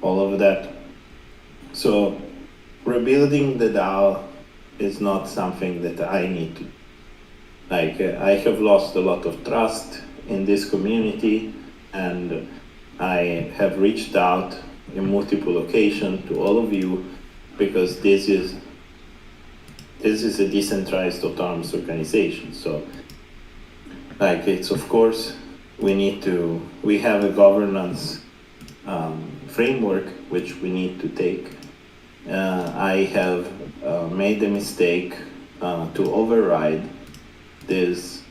all of that. So rebuilding the DAO is not something that I need to. Like, I have lost a lot of trust in this community, and I have reached out in multiple occasions to all of you, because this is a decentralized autonomous organization. So like, it's, of course, we have a governance framework which we need to take. I have made the mistake to override this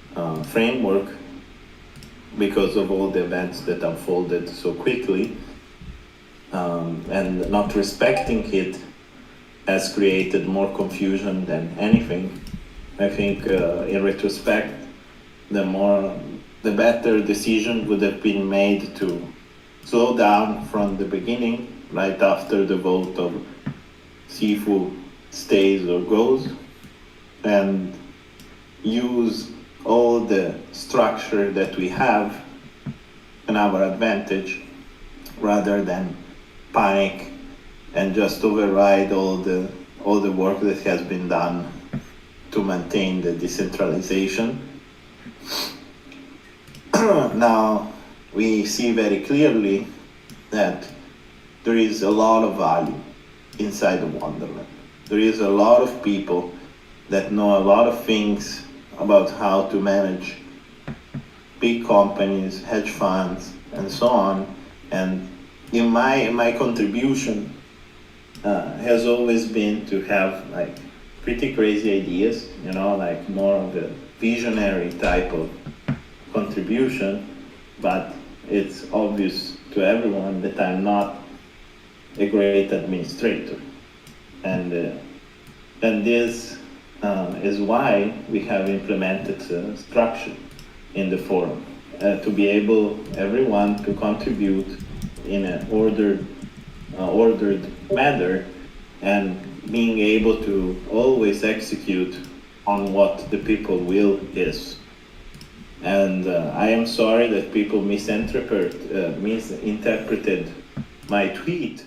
framework because of all the events that unfolded so quickly, and not respecting it has created more confusion than anything. I think in retrospect, the better decision would have been made to slow down from the beginning, right after the vote of Sifu stays or goes, and use all the structure that we have in our advantage, rather than panic and just override all the work that has been done to maintain the decentralization. Now, we see very clearly that there is a lot of value inside of Wonderland. There is a lot of people that know a lot of things about how to manage big companies, hedge funds, and so on. And in my contribution has always been to have like pretty crazy ideas, like more of a visionary type of contribution, but it's obvious to everyone that I'm not a great administrator. And this is why we have implemented structure in the forum, to be able, everyone, to contribute in an ordered manner, and being able to always execute on what the people will is. And I am sorry that people misinterpreted my tweet